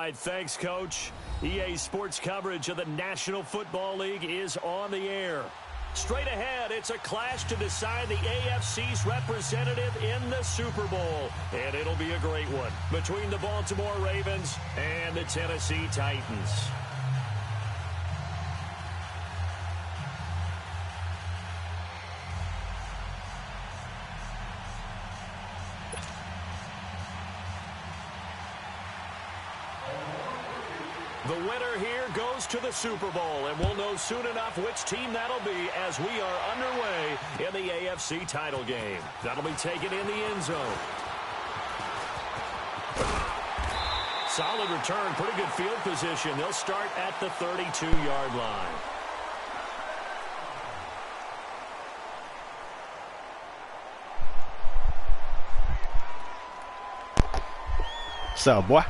right, thanks, Coach. EA Sports coverage of the National Football League is on the air. Straight ahead, it's a clash to decide the AFC's representative in the Super Bowl. And it'll be a great one between the Baltimore Ravens and the Tennessee Titans. The winner here goes to the Super Bowl, and we'll know soon enough which team that'll be as we are underway in the AFC title game. That'll be taken in the end zone. Solid return, pretty good field position. They'll start at the 32-yard line. What's up, boy?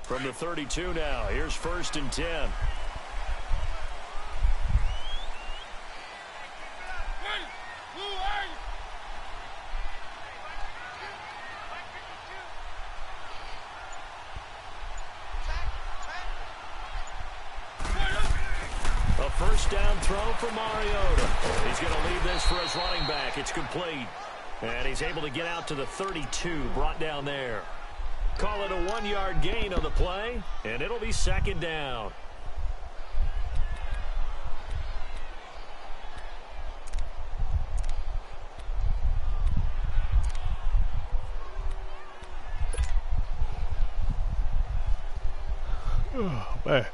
From the 32 now, here's 1st and 10. A first down throw for Mariota. He's going to leave this for his running back. It's complete. And he's able to get out to the 32, brought down there. Call it a 1-yard gain on the play, and it'll be 2nd down. Oh, man.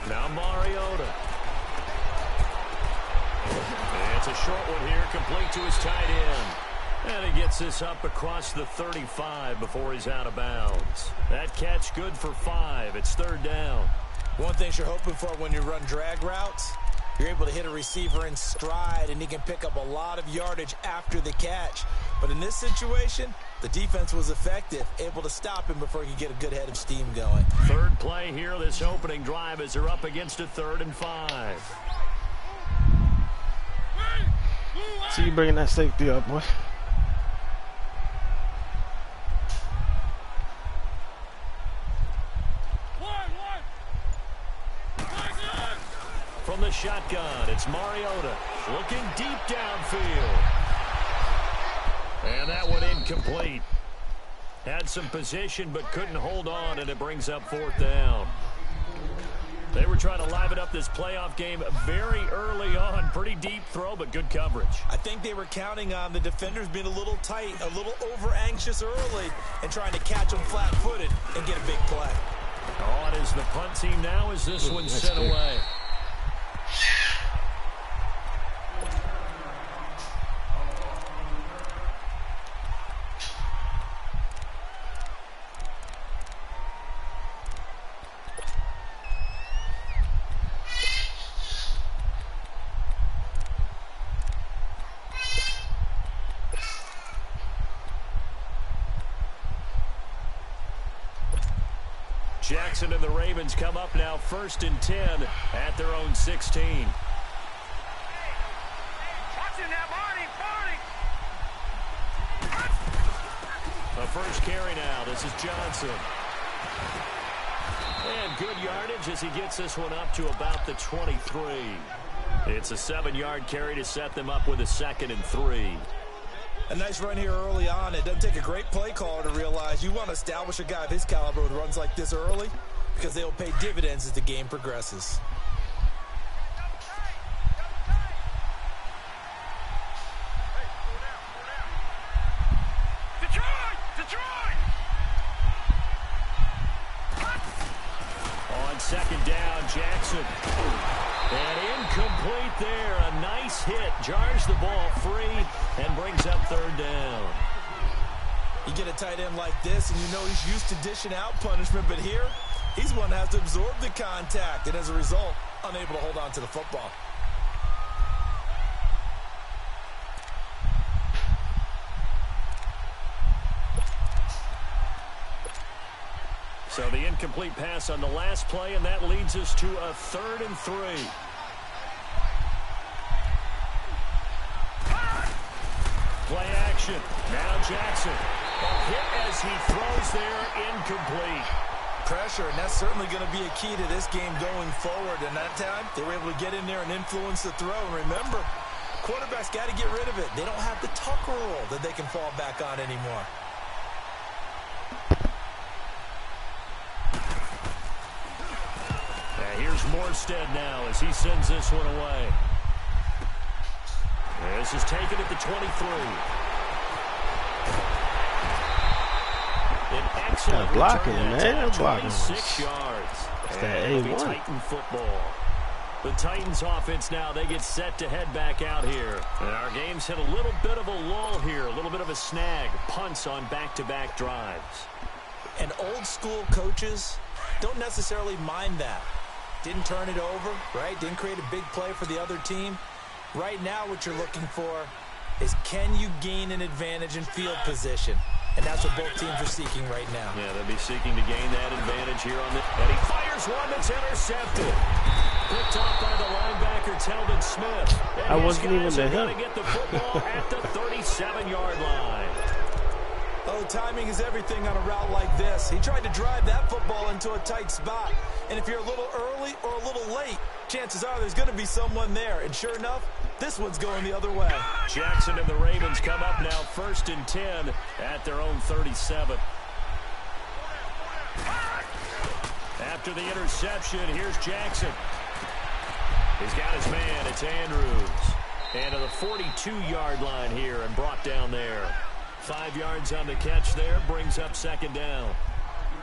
Now Mariota. And it's a short one here, complete to his tight end. And he gets this up across the 35 before he's out of bounds. That catch good for 5. It's 3rd down. One thing you're hoping for when you run drag routes, you're able to hit a receiver in stride, and he can pick up a lot of yardage after the catch. But in this situation, the defense was effective, able to stop him before he could get a good head of steam going. 3rd play here, this opening drive, as they're up against a 3rd and 5. See you bringing that safety up, boy. From the shotgun, it's Mariota looking deep downfield. And that one incomplete. Had some position but couldn't hold on, and it brings up 4th down. They were trying to liven up this playoff game very early on. Pretty deep throw, but good coverage. I think they were counting on the defenders being a little tight, a little over-anxious early, and trying to catch them flat-footed and get a big play. On is the punt team now as this one's sent away. Jackson and the Ravens come up now 1st and 10 at their own 16. A first carry now. This is Johnson. And good yardage as he gets this one up to about the 23. It's a 7-yard carry to set them up with a 2nd and 3. A nice run here early on. It doesn't take a great play caller to realize you want to establish a guy of his caliber with runs like this early, because they'll pay dividends as the game progresses. On 2nd down, Jackson. And incomplete there. A nice hit. Jars the ball free and brings up third down. You get a tight end like this, and you know he's used to dishing out punishment, but here, he's one that has to absorb the contact, and as a result, unable to hold on to the football. So the incomplete pass on the last play, and that leads us to a 3rd and 3. Play action. Now Jackson. A hit as he throws there, incomplete. Pressure, and that's certainly going to be a key to this game going forward. And that time, they were able to get in there and influence the throw. And remember, quarterbacks got to get rid of it. They don't have the Tucker rule that they can fall back on anymore. Here's Morstead now as he sends this one away. This is taken at the 23. An excellent blocking, return man. 26 yards. It's that And it'll be A1. Titan football. The Titans offense now, they get set to head back out here. And our game's hit a little bit of a lull here, a little bit of a snag. Punts on back-to-back drives. And old school coaches don't necessarily mind that. Didn't turn it over, right? Didn't create a big play for the other team. Right now what you're looking for is, can you gain an advantage in field position? And that's what both teams are seeking right now. Yeah, they'll be seeking to gain that advantage here on the... And he fires one that's intercepted. Picked off by the linebacker, Telvin Smith. And I wasn't even to to him. get the football at the 37-yard line. Oh, timing is everything on a route like this. He tried to drive that football into a tight spot. And if you're a little early or a little late, chances are there's going to be someone there. And sure enough, this one's going the other way. Jackson and the Ravens come up now 1st and 10 at their own 37. After the interception, here's Jackson. He's got his man. It's Andrews. And to the 42-yard line here and brought down there. 5 yards on the catch there, brings up 2nd down.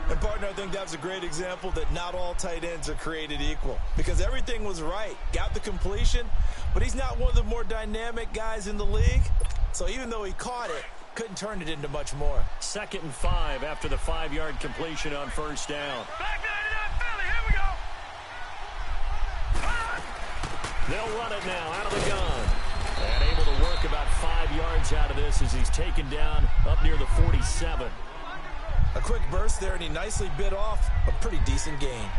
And, partner, I think that's a great example that not all tight ends are created equal. Because everything was right. Got the completion, but he's not one of the more dynamic guys in the league. So even though he caught it, couldn't turn it into much more. 2nd and 5 after the 5-yard completion on 1st down. Back 99 Philly, here we go. They'll run it now out of the gun. And able to work about 5 yards out of this as he's taken down up near the 47. A quick burst there, and he nicely bit off a pretty decent gain.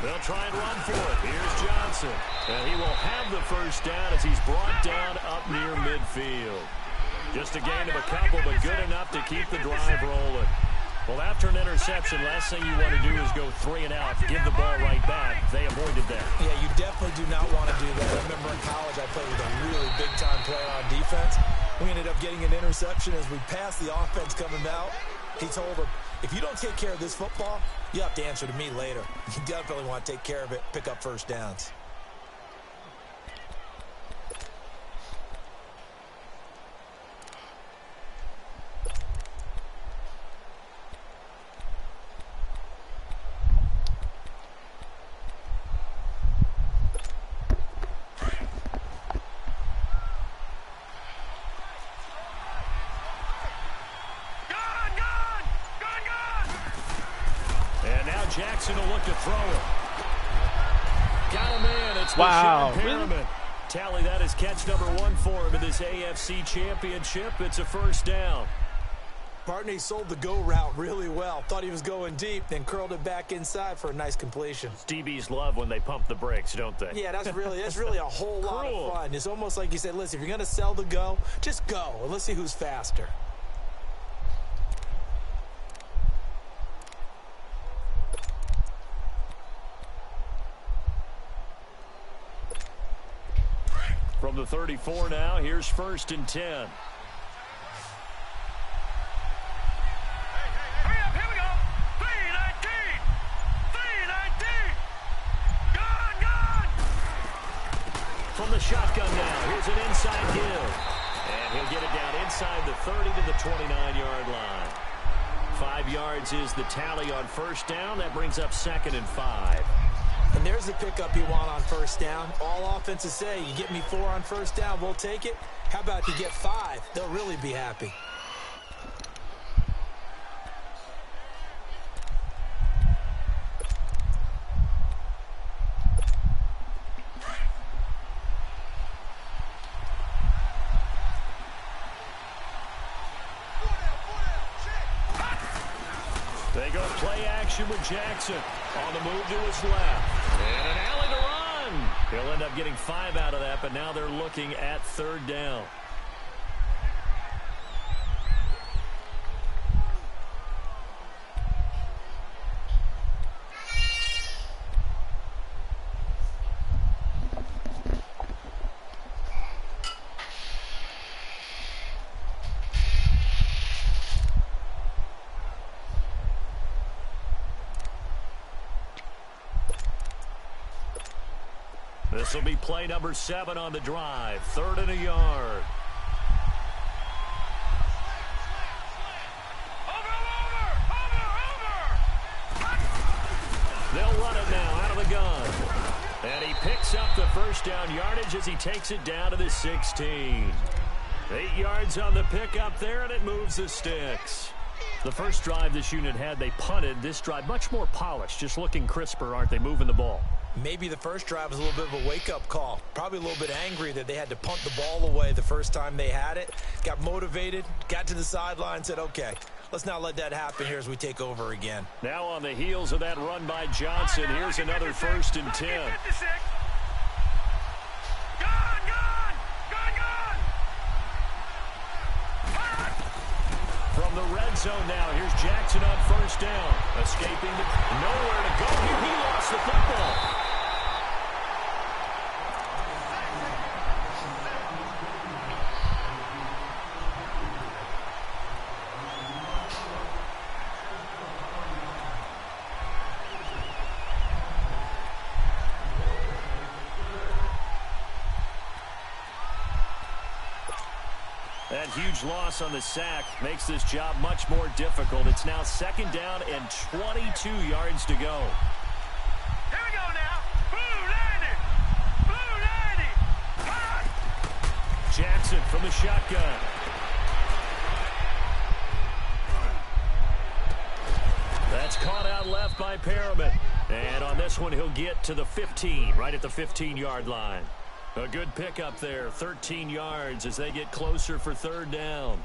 They'll try and run for it. Here's Johnson. And he will have the 1st down as he's brought down up near midfield. Just a gain of a couple, but good enough to keep the drive rolling. Well, after an interception, last thing you want to do is go 3 and out, give the ball right back. They avoided that. Yeah, you definitely do not want to do that. I remember in college I played with a really big-time player on defense. We ended up getting an interception as we passed the offense coming out. He told him, if you don't take care of this football, you have to answer to me later. You definitely want to take care of it, pick up 1st downs. Jackson will look to throw it. Got him in. It's wow. Really? Tally that is catch number 1 for him in this AFC Championship. It's a 1st down. Partner, he sold the go route really well. Thought he was going deep, then curled it back inside for a nice completion. DBs love when they pump the brakes, don't they? Yeah, that's really a whole lot of fun. It's almost like you said, listen, if you're going to sell the go, just go, and let's see who's faster. From the 34 now, here's 1st and 10. Hurry up, here we go. 3-19. 3-19. Gone. From the shotgun now, here's an inside give. And he'll get it down inside the 30 to the 29-yard line. 5 yards is the tally on 1st down. That brings up 2nd and 5. And there's the pickup you want on 1st down. All offenses say, you get me 4 on 1st down, we'll take it. How about you get 5? They'll really be happy. They go play action with Jackson. On the move to his left. And an alley to run. He'll end up getting 5 out of that, but now they're looking at 3rd down. This will be play number 7 on the drive. 3rd and a yard. They'll run it now out of the gun. And he picks up the 1st down yardage as he takes it down to the 16. 8 yards on the pickup there, and it moves the sticks. The first drive this unit had, they punted. This drive, much more polished, just looking crisper, aren't they, moving the ball? Maybe the first drive was a little bit of a wake-up call. Probably a little bit angry that they had to punt the ball away the first time they had it. Got motivated, got to the sideline, said, okay, let's not let that happen here as we take over again. Now on the heels of that run by Johnson, here's another 1st and 10. From the red zone now, here's Jackson on 1st down. Escaping nowhere to go here. He lost the football. That huge loss on the sack makes this job much more difficult. It's now 2nd down and 22 yards to go. Here we go now. Blue 90. Blue 90. Jackson from the shotgun. That's caught out left by Perriman. And on this one, he'll get to the 15, right at the 15-yard line. A good pickup there, 13 yards as they get closer for 3rd down.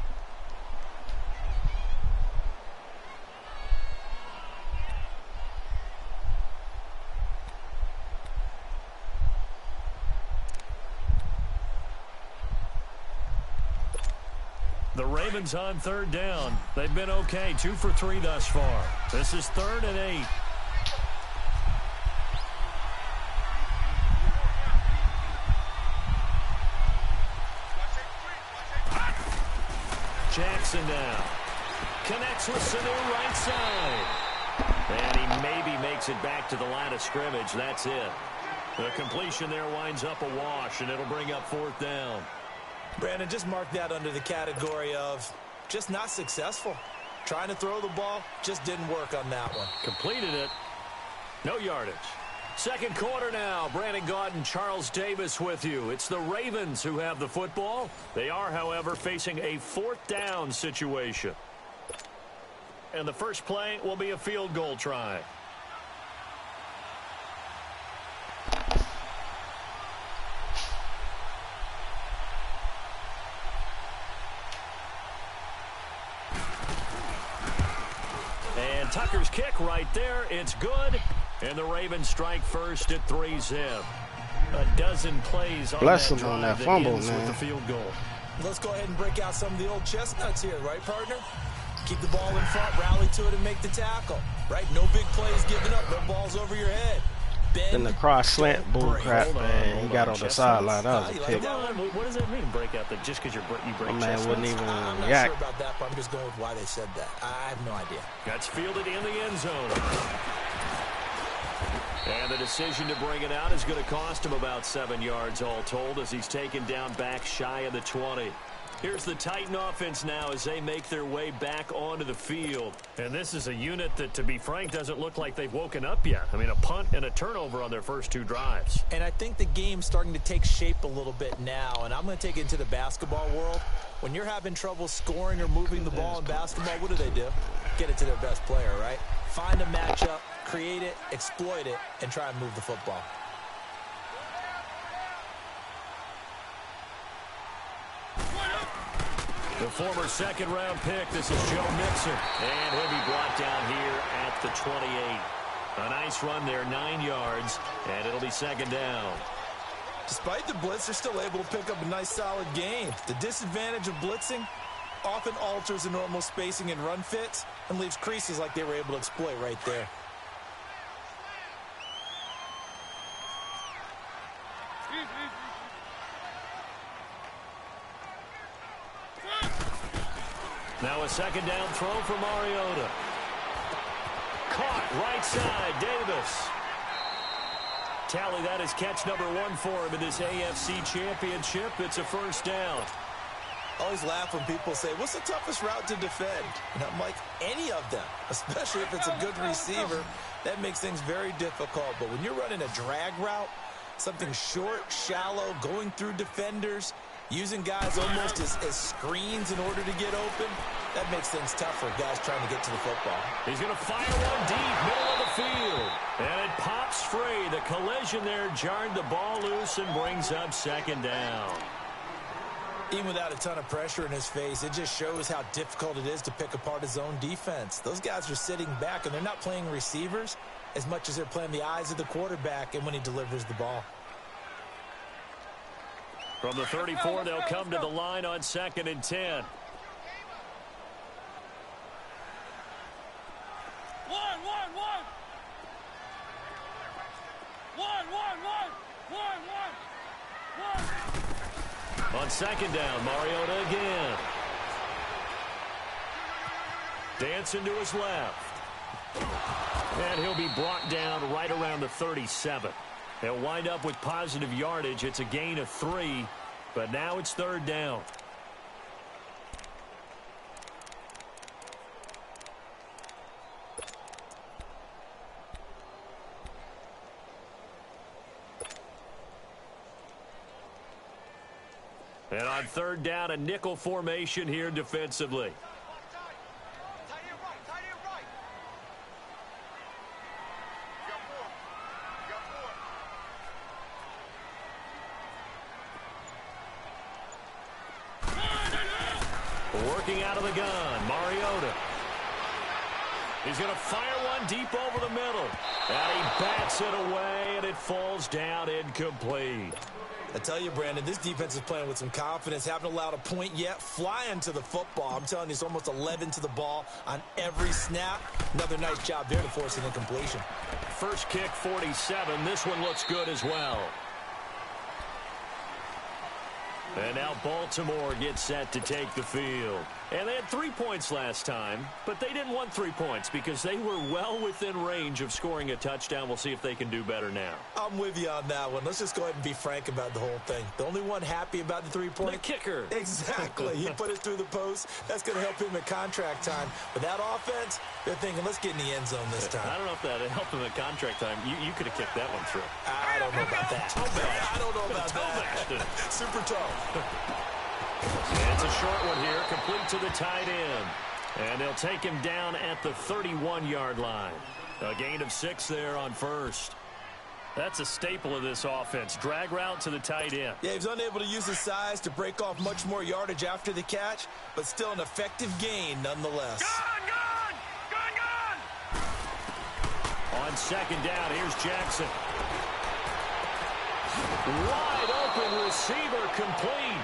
The Ravens on 3rd down. They've been okay, 2 for 3 thus far. This is 3rd and 8. Jackson now. Connects with Sanu right side. And he maybe makes it back to the line of scrimmage. That's it. The completion there winds up a wash, and it'll bring up 4th down. Brandon, just mark that under the category of just not successful. Trying to throw the ball, just didn't work on that one. Completed it. No yardage. 2nd quarter now. Brandon Gaudin, Charles Davis with you. It's the Ravens who have the football. They are, however, facing a 4th down situation. And the first play will be a field goal try. And Tucker's kick right there. It's good. And the Ravens strike first at 3-zip. A dozen plays on Bless that him on drive that fumble, ends with man. the field goal. Let's go ahead and break out some of the old chestnuts here, right, partner? Keep the ball in front, rally to it, and make the tackle, right? No big plays given up, no balls over your head. bend. Then the cross slant bull crap, man. He got on the sideline. That was a pick. What does that mean, break out? That just because you break My man wouldn't even I'm not react. sure about that, but I'm just going with why they said that. I have no idea. That's fielded in the end zone. And the decision to bring it out is going to cost him about 7 yards all told as he's taken down back shy of the 20. Here's the Titan offense now as they make their way back onto the field. And this is a unit that, to be frank, doesn't look like they've woken up yet. I mean, a punt and a turnover on their first 2 drives. And I think the game's starting to take shape a little bit now. And I'm going to take it into the basketball world. When you're having trouble scoring or moving the ball in basketball, what do? Get it to their best player, right? Find a matchup, create it, exploit it, and try and move the football. The former second-round pick, this is Joe Mixon. And he'll be brought down here at the 28. A nice run there, 9 yards, and it'll be second down. Despite the blitz, they're still able to pick up a nice, solid gain. The disadvantage of blitzing often alters the normal spacing and run fits and leaves creases like they were able to exploit right there. Now a second down throw for Mariota. Caught right side, Davis. Tally, that is catch number 1 for him in this AFC Championship. It's a first down. I always laugh when people say, what's the toughest route to defend? And I'm like, any of them, especially if it's a good receiver. That makes things very difficult. But when you're running a drag route, something short, shallow, going through defenders, using guys almost as screens in order to get open, that makes things tough for guys trying to get to the football. He's going to fire one deep, middle of the field. And it pops free. The collision there jarred the ball loose and brings up second down. Even without a ton of pressure in his face, it just shows how difficult it is to pick apart his own defense. Those guys are sitting back, and they're not playing receivers as much as they're playing the eyes of the quarterback and when he delivers the ball. From the 34, they'll come to the line on 2nd and 10. On second down, Mariota again. Dancing to his left. And he'll be brought down right around the 37. They'll wind up with positive yardage. It's a gain of 3, but now it's third down. And on third down, a nickel formation here defensively. Working out of the gun, Mariota. He's going to fire one deep over the middle. And he bats it away, and it falls down incomplete. I tell you, Brandon, this defense is playing with some confidence. Haven't allowed a point yet. Flying to the football. I'm telling you, it's almost 11 to the ball on every snap. Another nice job there to force an incompletion. First kick, 47. This one looks good as well. And now Baltimore gets set to take the field. And they had 3 points last time, but they didn't want 3 points because they were well within range of scoring a touchdown. We'll see if they can do better now. I'm with you on that one. Let's just go ahead and be frank about the whole thing. The only one happy about the 3 points? The kicker. Exactly. He put it through the post. That's going to help him at contract time. But that offense, they're thinking, let's get in the end zone this time. I don't know if that helped him at contract time. You could have kicked that one through. I don't know about that. I don't know about that. Super toe. And it's a short one here, complete to the tight end. And they'll take him down at the 31-yard line. A gain of 6 there on first. That's a staple of this offense. Drag route to the tight end. Yeah, he was unable to use his size to break off much more yardage after the catch, but still an effective gain nonetheless. On second down, here's Jackson. Wide open receiver, complete.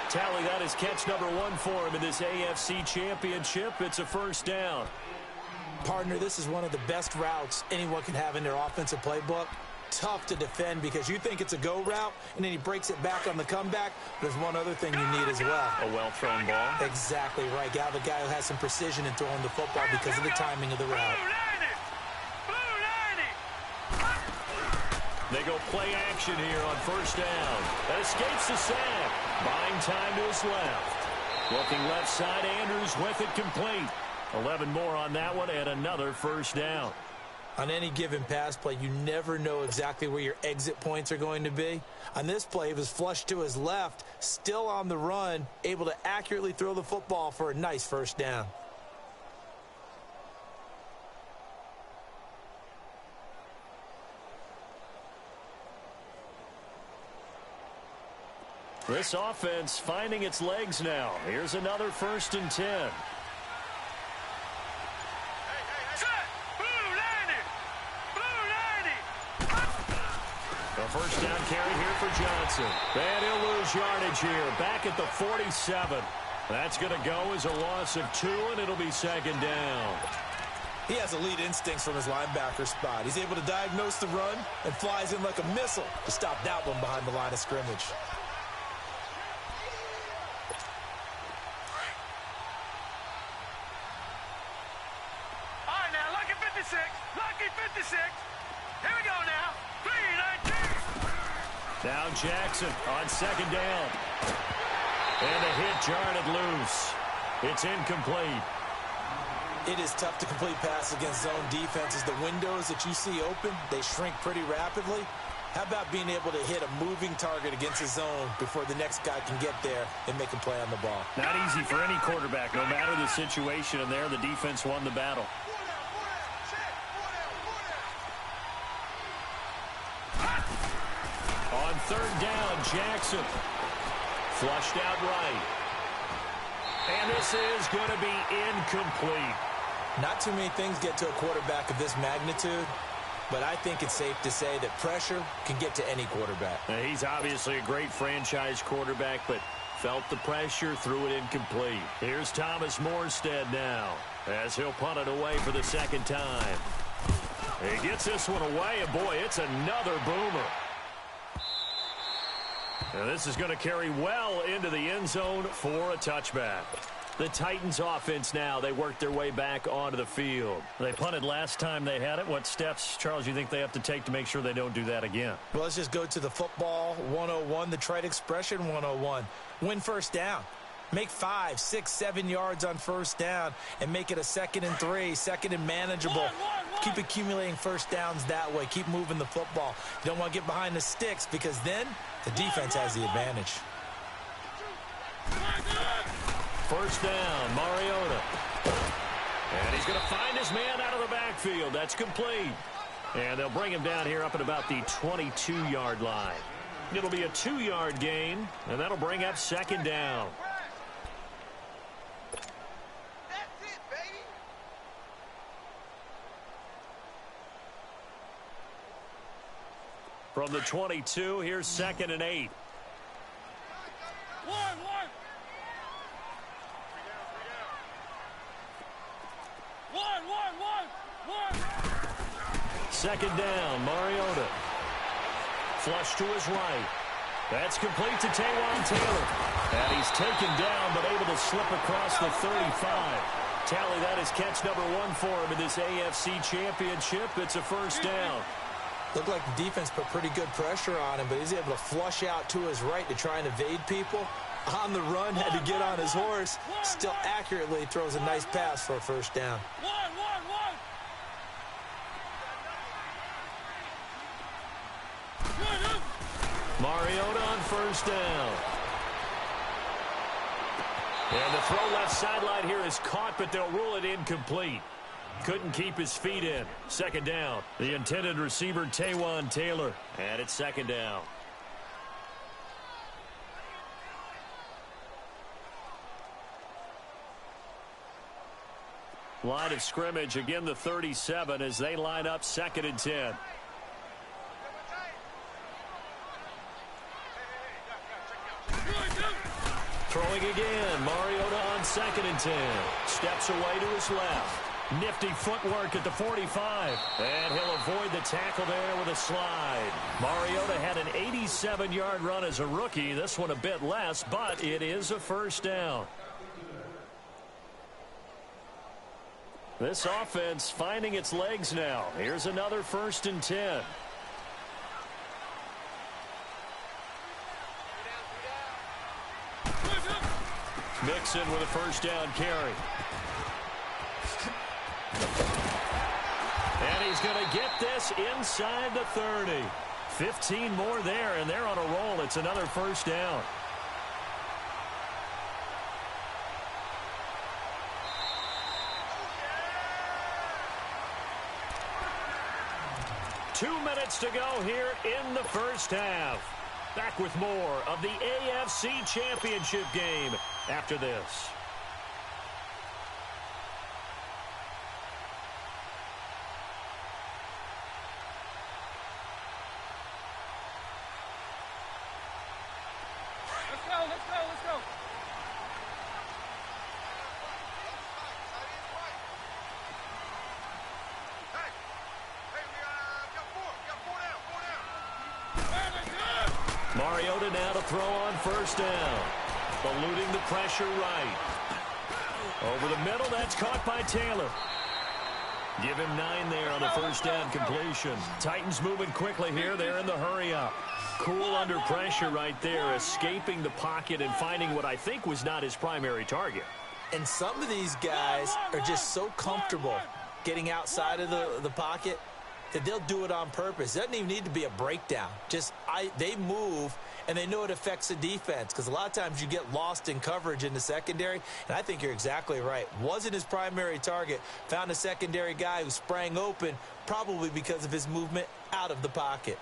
Tally, that is catch number 1 for him in this AFC Championship. It's a first down. Partner, this is one of the best routes anyone can have in their offensive playbook. tough to defend because you think it's a go route, and then he breaks it back on the comeback. There's one other thing you need as well. A well-thrown ball. Exactly right. You have a guy who has some precision in throwing the football because of the timing of the route. They go play action here on first down. That escapes the sack. Buying time to his left. Looking left side, Andrews with it complete. 11 more on that one and another first down. On any given pass play, you never know exactly where your exit points are going to be. On this play, it was flushed to his left, still on the run, able to accurately throw the football for a nice first down. This offense finding its legs now. Here's another 1st and 10. A first down carry here for Johnson. And he'll lose yardage here. Back at the 47. That's going to go as a loss of 2, and it'll be 2nd down. He has elite instincts from his linebacker spot. He's able to diagnose the run and flies in like a missile to stop that one behind the line of scrimmage. All right, now, lucky 56. Lucky 56. Here we go now. 3-19. Now Jackson on 2nd down. And a hit jarred it loose. It's incomplete. It is tough to complete passes against zone defenses. The windows that you see open, they shrink pretty rapidly. How about being able to hit a moving target against a zone before the next guy can get there and make a play on the ball? Not easy for any quarterback, no matter the situation, and there the defense won the battle. On 3rd down, Jackson. Flushed out right. And this is going to be incomplete. Not too many things get to a quarterback of this magnitude, but I think it's safe to say that pressure can get to any quarterback. He's obviously a great franchise quarterback, but felt the pressure, threw it incomplete. Here's Thomas Morstead now, as he'll punt it away for the 2nd time. He gets this one away, and boy, it's another boomer. Now this is going to carry well into the end zone for a touchback. The Titans offense now, they work their way back onto the field. They punted last time they had it. What steps, Charles, you think they have to take to make sure they don't do that again? Well, let's just go to the football 101, the trite expression 101. Win first down. Make 5, 6, 7 yards on first down and make it a 2nd and 3, 2nd and manageable. Keep accumulating first downs that way. Keep moving the football. You don't want to get behind the sticks because then the defense has the advantage. First down, Mariota. And he's going to find his man out of the backfield. That's complete. And they'll bring him down here up at about the 22-yard line. It'll be a 2-yard gain, and that'll bring up 2nd down. From the 22, here's 2nd and 8. Second down, Mariota. Flush to his right. That's complete to Taywan Taylor. And he's taken down, but able to slip across the 35. Tally, that is catch number 1 for him in this AFC Championship. It's a first down. Looked like the defense put pretty good pressure on him, but he's able to flush out to his right to try and evade people. On the run, had to get on his horse. Still accurately throws a nice pass for a first down. Mariota on first down. And the throw left sideline here is caught, but they'll rule it incomplete. Couldn't keep his feet in. 2nd down. The intended receiver, Taywan Taylor. And it's 2nd down. Line of scrimmage, again the 37 as they line up 2nd and 10. Throwing again, Mariota on 2nd and 10. Steps away to his left. Nifty footwork at the 45. And he'll avoid the tackle there with a slide. Mariota had an 87-yard run as a rookie. This one a bit less, but it is a first down. This offense finding its legs now. Here's another 1st and 10. Mixon with a first down carry. And he's going to get this inside the 30. 15 more there, and they're on a roll. It's another first down. Two minutes to go here in the first half. Back with more of the AFC Championship game after this. Let's go. Mariota now to throw on first down. Eluding the pressure right. Over the middle, that's caught by Taylor. Give him 9 there on the first down completion. Titans moving quickly here. They're in the hurry up. Cool under pressure right there, escaping the pocket and finding what I think was not his primary target. And some of these guys are just so comfortable getting outside of the pocket that they'll do it on purpose. It doesn't even need to be a breakdown. They move, and they know it affects the defense, because a lot of times you get lost in coverage in the secondary, and I think you're exactly right. Wasn't his primary target. Found a secondary guy who sprang open, probably because of his movement out of the pocket.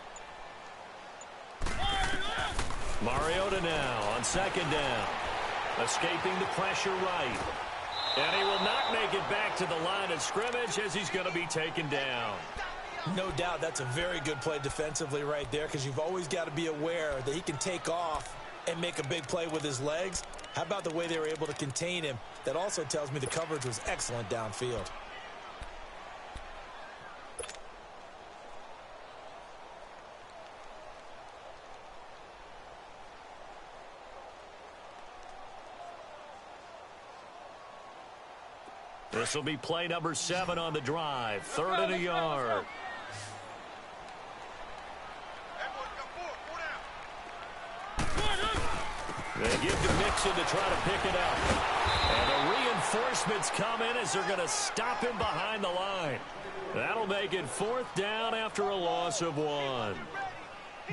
Mariota now on second down. Escaping the pressure right. And he will not make it back to the line of scrimmage as he's going to be taken down. No doubt that's a very good play defensively right there, because you've always got to be aware that he can take off and make a big play with his legs. How about the way they were able to contain him? That also tells me the coverage was excellent downfield. This will be play number 7 on the drive. 3rd and a yard. They give to Mixon to try to pick it up. And the reinforcements come in as they're going to stop him behind the line. That'll make it 4th down after a loss of 1.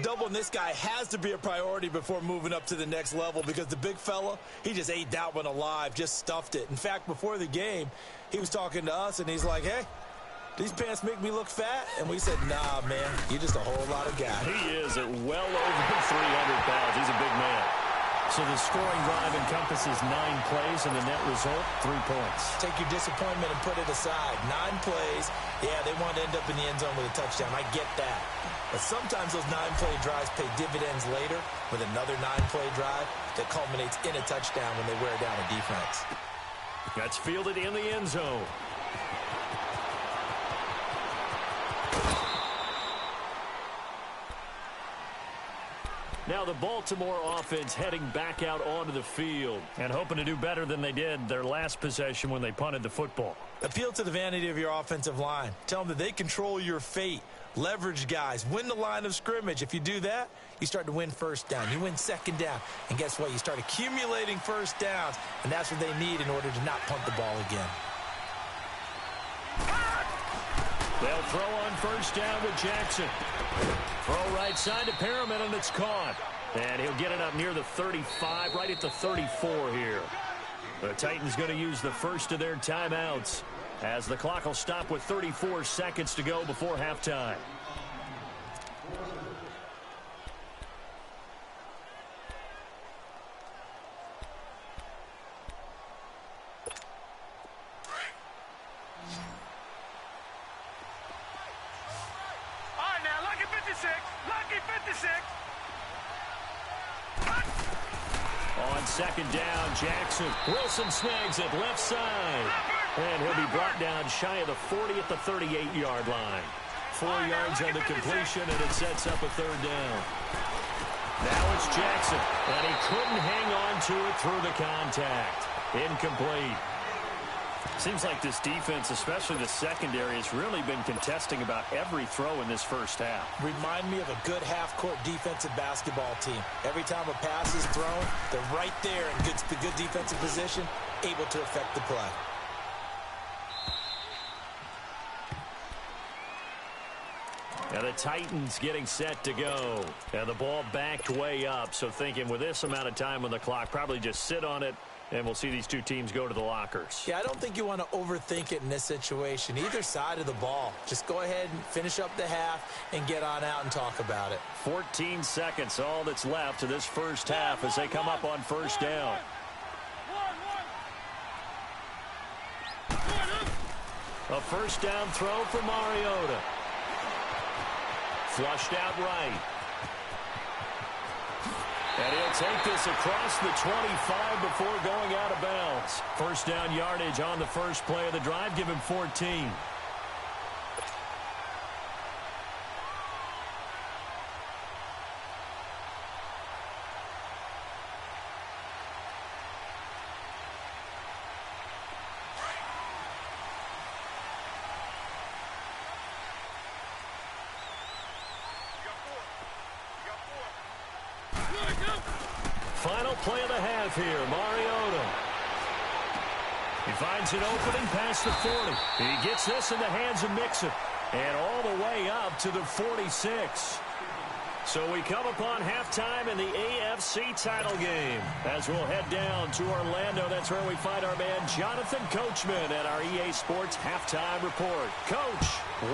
Doubling this guy has to be a priority before moving up to the next level, because the big fella, he just ate that one alive, just stuffed it. In fact, before the game, he was talking to us, and he's like, hey, these pants make me look fat? And we said, nah, man, you're just a whole lot of guy. He is at well over 300 pounds. He's a big man. So the scoring drive encompasses 9 plays, and the net result, 3 points. Take your disappointment and put it aside. 9 plays. Yeah, they want to end up in the end zone with a touchdown. I get that. But sometimes those 9-play drives pay dividends later with another 9-play drive that culminates in a touchdown when they wear down a defense. That's fielded in the end zone. Now the Baltimore offense heading back out onto the field and hoping to do better than they did their last possession when they punted the football. Appeal to the vanity of your offensive line. Tell them that they control your fate. Leverage guys. Win the line of scrimmage. If you do that, you start to win first down. You win second down. And guess what? You start accumulating first downs. And that's what they need in order to not punt the ball again. They'll throw on first down with Jackson. Throw right side to Perriman, and it's caught. And he'll get it up near the 35, right at the 34 here. The Titans going to use the first of their timeouts as the clock will stop with 34 seconds to go before halftime. On second down, Jackson. Wilson snags it left side. And he'll be brought down shy of the 40 at the 38-yard line. 4 yards on the completion, and it sets up a third down. Now it's Jackson, and he couldn't hang on to it through the contact. Incomplete. Seems like this defense, especially the secondary, has really been contesting about every throw in this first half. Remind me of a good half-court defensive basketball team. Every time a pass is thrown, they're right there in good defensive position, able to affect the play. And the Titans getting set to go. And the ball backed way up, so thinking with this amount of time on the clock, probably just sit on it, and we'll see these two teams go to the lockers. Yeah, I don't think you want to overthink it in this situation. Either side of the ball. Just go ahead and finish up the half and get on out and talk about it. 14 seconds, all that's left to this first half as they come up on first down. A first down throw for Mariota. Flushed out right. And he'll take this across the 25 before going out of bounds. First down yardage on the first play of the drive. Give him 14. Final play of the half here, Mariota. He finds an opening past the 40. He gets this in the hands of Mixon. And all the way up to the 46. So we come upon halftime in the AFC title game. As we'll head down to Orlando, that's where we find our man Jonathan Coachman at our EA Sports Halftime Report. Coach,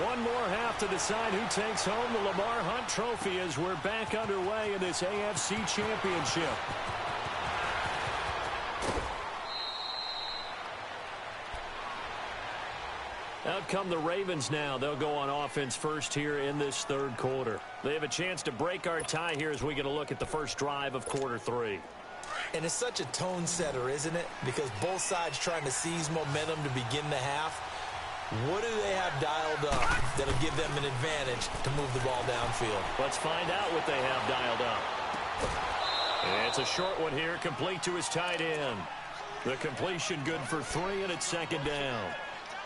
one more half to decide who takes home the Lamar Hunt Trophy as we're back underway in this AFC Championship. Out come the Ravens now. They'll go on offense first here in this third quarter. They have a chance to break our tie here as we get a look at the first drive of quarter 3. And it's such a tone setter, isn't it? Because both sides trying to seize momentum to begin the half. What do they have dialed up that'll give them an advantage to move the ball downfield? Let's find out what they have dialed up. And it's a short one here, complete to his tight end. The completion good for 3, and it's second down.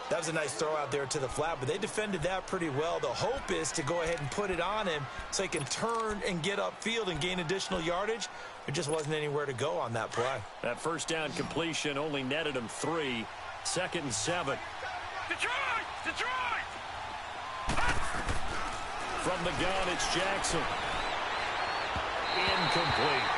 That was a nice throw out there to the flat, but they defended that pretty well. The hope is to go ahead and put it on him so he can turn and get upfield and gain additional yardage. There just wasn't anywhere to go on that play. That first down completion only netted him 3. Second and 7. Detroit! Detroit! From the gun, it's Jackson. Incomplete.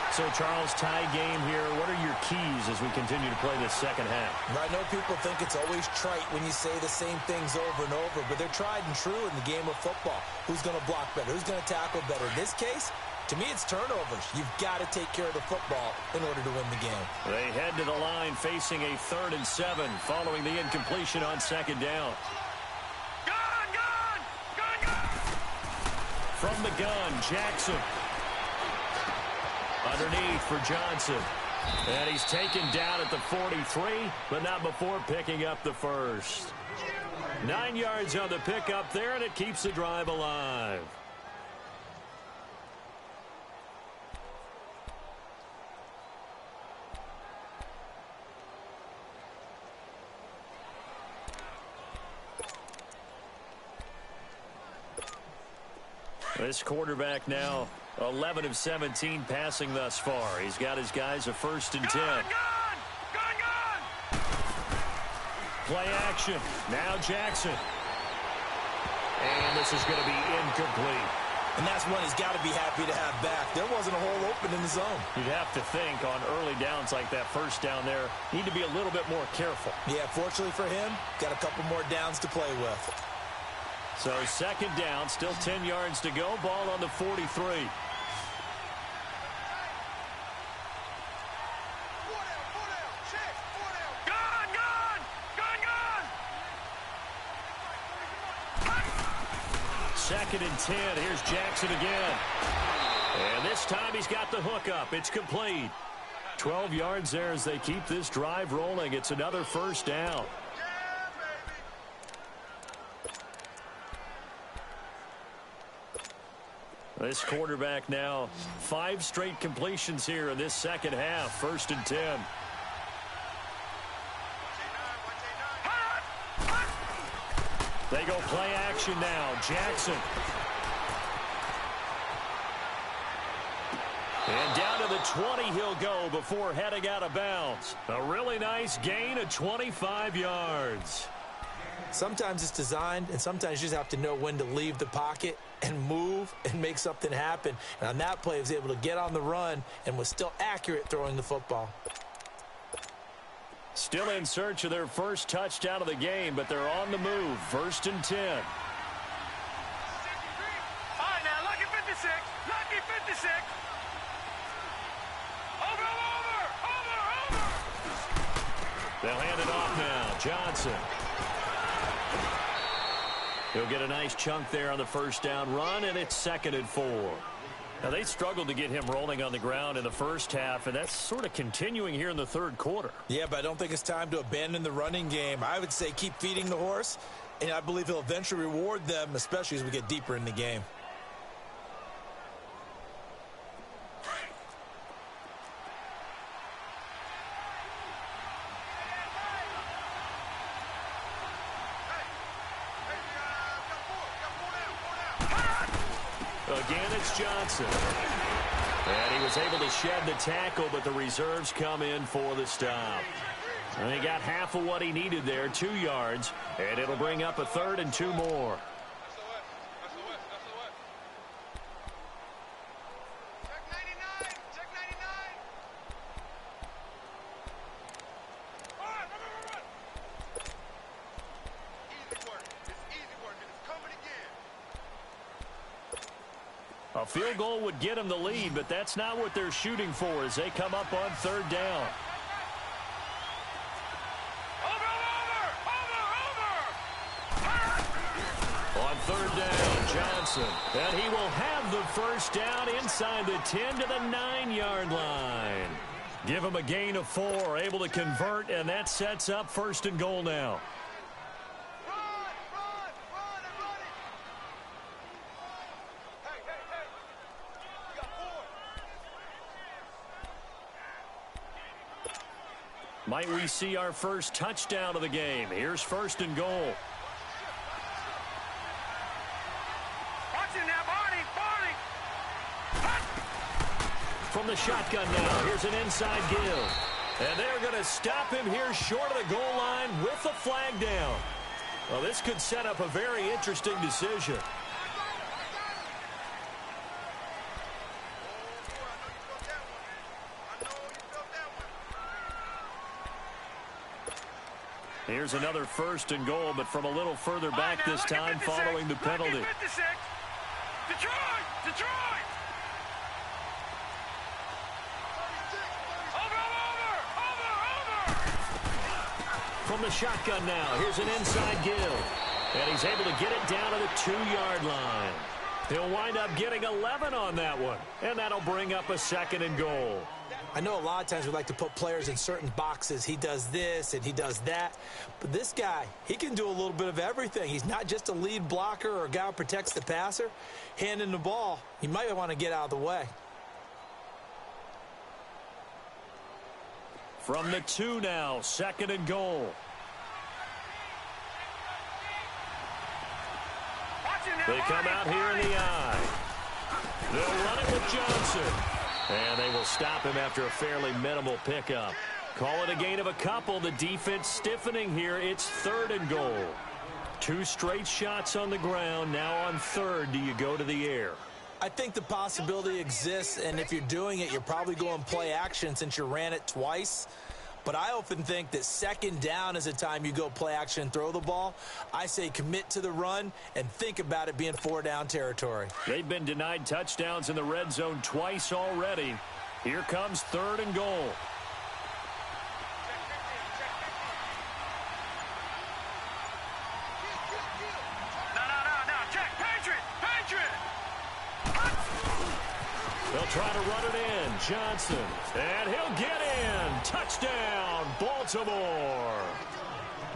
So, Charles, tie game here. What are your keys as we continue to play this second half? I know people think it's always trite when you say the same things over and over, but they're tried and true in the game of football. Who's going to block better? Who's going to tackle better? In this case, to me, it's turnovers. You've got to take care of the football in order to win the game. They head to the line facing a 3rd and 7 following the incompletion on second down. Gun! Gun! Gun! Gun! From the gun, Jackson. Underneath for Johnson. And he's taken down at the 43, but not before picking up the first. 9 yards on the pickup there, and it keeps the drive alive. This quarterback now 11 of 17 passing thus far. He's got his guys a 1st and 10. Gun! Gun! Gun! Play action. Now Jackson. And this is going to be incomplete. And that's one he's got to be happy to have back. There wasn't a hole open in the zone. You'd have to think on early downs like that first down there, need to be a little bit more careful. Yeah, fortunately for him, got a couple more downs to play with. So second down, still 10 yards to go. Ball on the 43. Gun! Gun! Gun! Gun! 2nd and 10. Here's Jackson again. And this time he's got the hook up. It's complete. 12 yards there as they keep this drive rolling. It's another first down. This quarterback now 5 straight completions here in this second half. 1st and 10. They go play action now. Jackson. And down to the 20 he'll go before heading out of bounds. A really nice gain of 25 yards. Sometimes it's designed, and sometimes you just have to know when to leave the pocket and move and make something happen. And on that play, he was able to get on the run and was still accurate throwing the football. Still in search of their first touchdown of the game, but they're on the move. 1st and 10. All right, now, lucky 56. Lucky 56. Over. They'll hand it off now. Johnson. He'll get a nice chunk there on the first down run, and it's 2nd and 4. Now, they struggled to get him rolling on the ground in the first half, and that's sort of continuing here in the 3rd quarter. Yeah, but I don't think it's time to abandon the running game. I would say keep feeding the horse, and I believe he'll eventually reward them, especially as we get deeper in the game. Again, it's Johnson. And he was able to shed the tackle, but the reserves come in for the stop. And he got half of what he needed there, 2 yards, and it'll bring up a 3rd and 2 more. A field goal would get them the lead, but that's not what they're shooting for as they come up on 3rd down. On 3rd down, Johnson. And he will have the first down inside the 10 to the 9-yard line. Give him a gain of 4, able to convert, and that sets up 1st and goal now. Might we see our first touchdown of the game? Here's 1st and goal. Watch it now, Barney. From the shotgun now, here's an inside give. And they're going to stop him here short of the goal line with the flag down. Well, this could set up a very interesting decision. Here's another 1st and goal, but from a little further back this time following the penalty. Detroit! Over! From the shotgun now, here's an inside give. And he's able to get it down to the 2-yard line. He'll wind up getting 11 on that one. And that'll bring up a 2nd and goal. I know a lot of times we like to put players in certain boxes. He does this and he does that. But this guy, he can do a little bit of everything. He's not just a lead blocker or a guy who protects the passer. Handing the ball, he might want to get out of the way. From the 2 now, 2nd and goal. They come out here in the eye. They'll run it with Johnson. And they will stop him after a fairly minimal pickup. Call it a gain of a couple. The defense stiffening here. It's 3rd and goal. 2 straight shots on the ground. Now on 3rd, do you go to the air? I think the possibility exists, and if you're doing it, you're probably going play action since you ran it twice. But I often think that 2nd down is the time you go play action and throw the ball. I say commit to the run and think about it being 4-down territory. They've been denied touchdowns in the red zone twice already. Here comes 3rd and goal. No, check, Patriot! They'll try to run it in. Johnson. And he'll get in. Touchdown, Baltimore.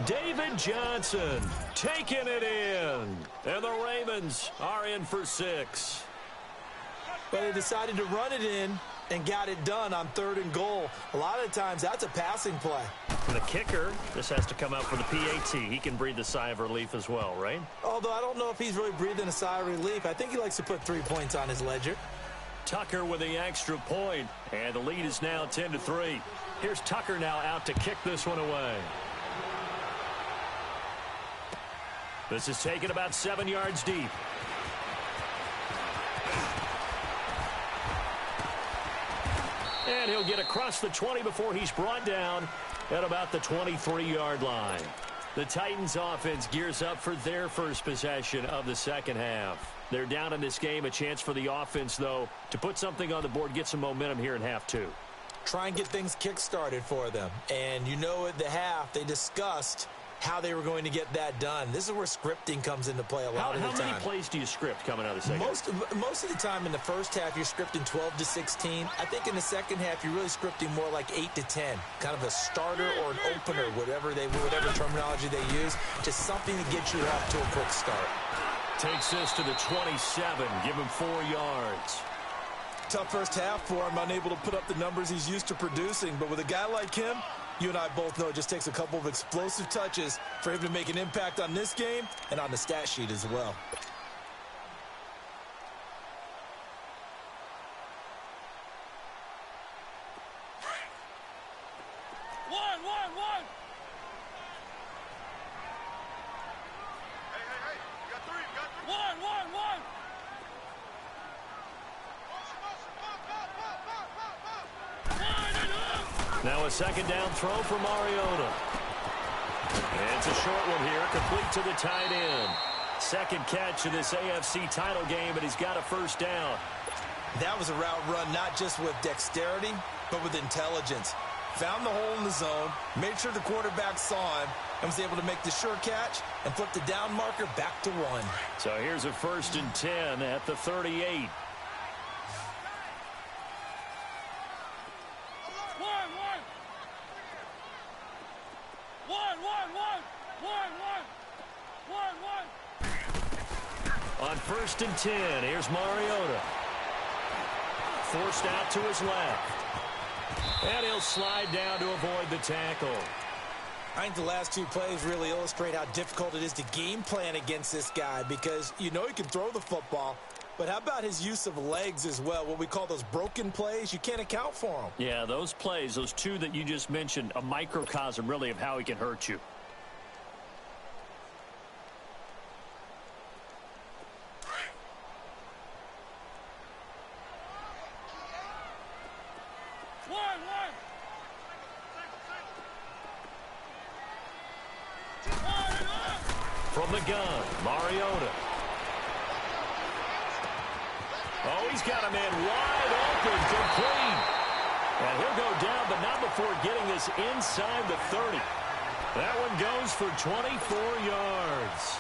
David Johnson taking it in. And the Ravens are in for 6. But they decided to run it in and got it done on 3rd and goal. A lot of times, that's a passing play. For the kicker, this has to come out for the PAT. He can breathe a sigh of relief as well, right? Although I don't know if he's really breathing a sigh of relief. I think he likes to put 3 points on his ledger. Tucker with the extra point, and the lead is now 10-3. Here's Tucker now out to kick this one away. This is taken about 7 yards deep. And he'll get across the 20 before he's brought down at about the 23-yard line. The Titans offense gears up for their first possession of the second half. They're down in this game. A chance for the offense, though, to put something on the board, get some momentum here in half 2. Try and get things kick-started for them. And you know at the half, they discussed how they were going to get that done. This is where scripting comes into play a lot of the time. How many plays do you script coming out of the second half? Most of the time in the first half, you're scripting 12 to 16. I think in the second half, you're really scripting more like 8 to 10. Kind of a starter or an opener, whatever terminology they use, just something to get you off to a quick start. Takes this to the 27, give him 4 yards. Tough first half for him, unable to put up the numbers he's used to producing. But with a guy like him, you and I both know it just takes a couple of explosive touches for him to make an impact on this game and on the stat sheet as well. One. Hey, you got 3, you got 3. One. Now a second down throw for Mariota. And it's a short one here, complete to the tight end. Second catch of this AFC title game, and he's got a first down. That was a route run not just with dexterity, but with intelligence. Found the hole in the zone, made sure the quarterback saw him, and was able to make the sure catch and flip the down marker back to 1. So here's a 1st and 10 at the 38. On 1st and 10, here's Mariota. Forced out to his left. And he'll slide down to avoid the tackle. I think the last 2 plays really illustrate how difficult it is to game plan against this guy, because you know he can throw the football, but how about his use of legs as well? What we call those broken plays, you can't account for them. Yeah, those plays, those 2 that you just mentioned, a microcosm really of how he can hurt you. From the gun, Mariota. Oh, he's got a man wide open, complete. And he'll go down, but not before getting this inside the 30. That one goes for 24 yards.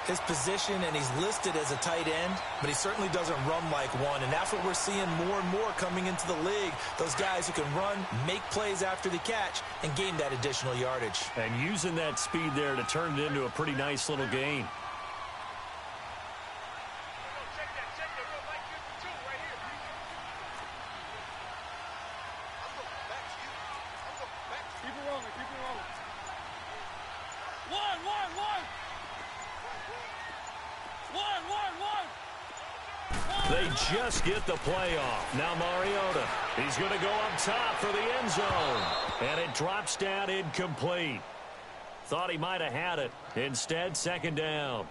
His position, and he's listed as a tight end, but he certainly doesn't run like one, and that's what we're seeing more and more coming into the league. Those guys who can run, make plays after the catch, and gain that additional yardage. And using that speed there to turn it into a pretty nice little gain. They just get the play off. Now Mariota. He's going to go up top for the end zone. And it drops down incomplete. Thought he might have had it. Instead, second down.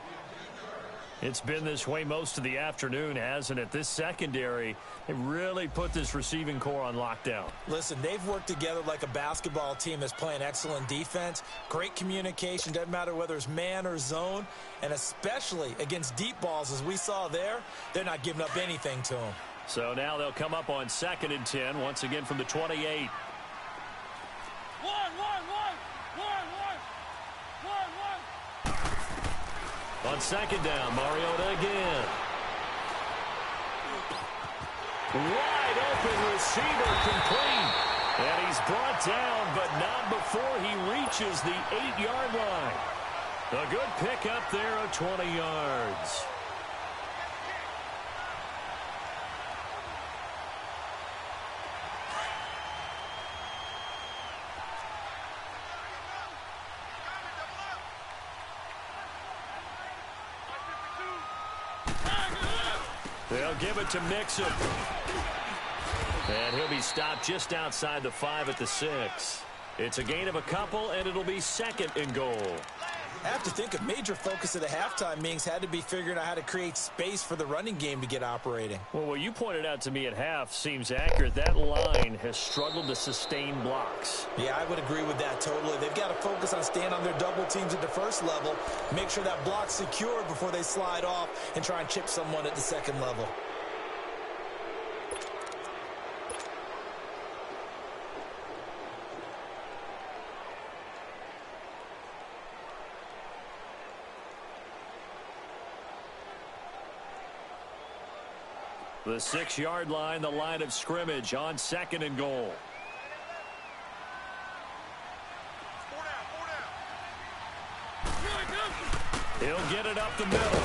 It's been this way most of the afternoon, hasn't it? This secondary, they really put this receiving core on lockdown. Listen, they've worked together like a basketball team that's playing excellent defense. Great communication, doesn't matter whether it's man or zone. And especially against deep balls, as we saw there, they're not giving up anything to them. So now they'll come up on 2nd and 10, once again from the 28. On 2nd down, Mariota again. Wide open receiver, complete. And he's brought down, but not before he reaches the 8-yard line. A good pickup there of 20 yards. They'll give it to Mixon. And he'll be stopped just outside the 5 at the 6. It's a gain of a couple, and it'll be second and goal. I have to think a major focus of the halftime meetings had to be figuring out how to create space for the running game to get operating. Well, what you pointed out to me at half seems accurate. That line has struggled to sustain blocks. Yeah, I would agree with that totally. They've got to focus on staying on their double teams at the first level, make sure that block's secure before they slide off and try and chip someone at the second level. The 6-yard line, the line of scrimmage on second and goal. He'll get it up the middle.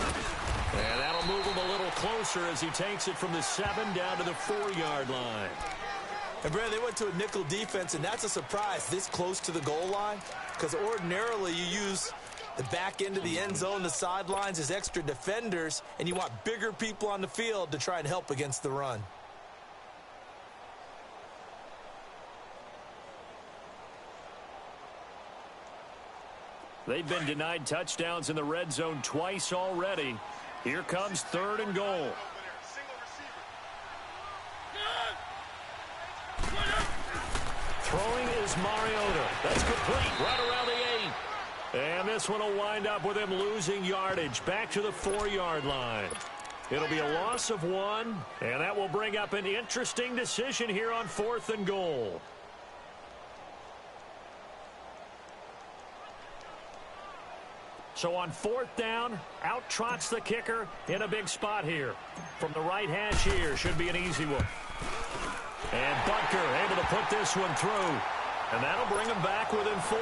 And that'll move him a little closer as he takes it from the 7 down to the 4-yard line. And, Brad, they went to a nickel defense, and that's a surprise this close to the goal line, because ordinarily you use the back end of the end zone, the sidelines as extra defenders, and you want bigger people on the field to try and help against the run. They've been denied touchdowns in the red zone twice already. Here comes 3rd and goal. Throwing is Mariota. That's complete right around the 8. And this one will wind up with him losing yardage back to the 4-yard line. It'll be a loss of 1, and that will bring up an interesting decision here on 4th and goal. So on 4th down, out trots the kicker in a big spot here. From the right hash here, should be an easy one. And Butker able to put this one through. And that'll bring him back within 4.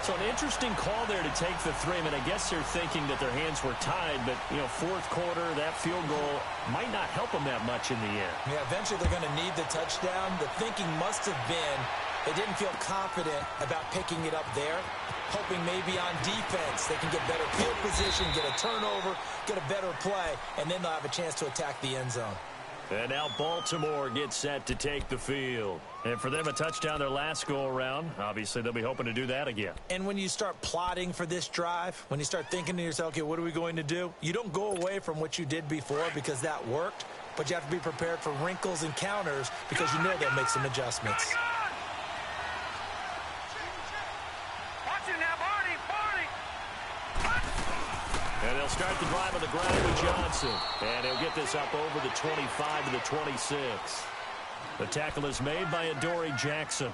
So an interesting call there to take the 3. I mean, I guess they're thinking that their hands were tied, but, you know, 4th quarter, that field goal might not help them that much in the end. Yeah, eventually they're going to need the touchdown. The thinking must have been they didn't feel confident about picking it up there, hoping maybe on defense they can get better field position, get a turnover, get a better play, and then they'll have a chance to attack the end zone. And now Baltimore gets set to take the field. And for them, a touchdown their last go-around. Obviously, they'll be hoping to do that again. And when you start plotting for this drive, when you start thinking to yourself, okay, what are we going to do? You don't go away from what you did before because that worked, but you have to be prepared for wrinkles and counters because you know they'll make some adjustments. And they'll start the drive on the ground with Johnson. And he'll get this up over the 25 to the 26. The tackle is made by Adoree Jackson.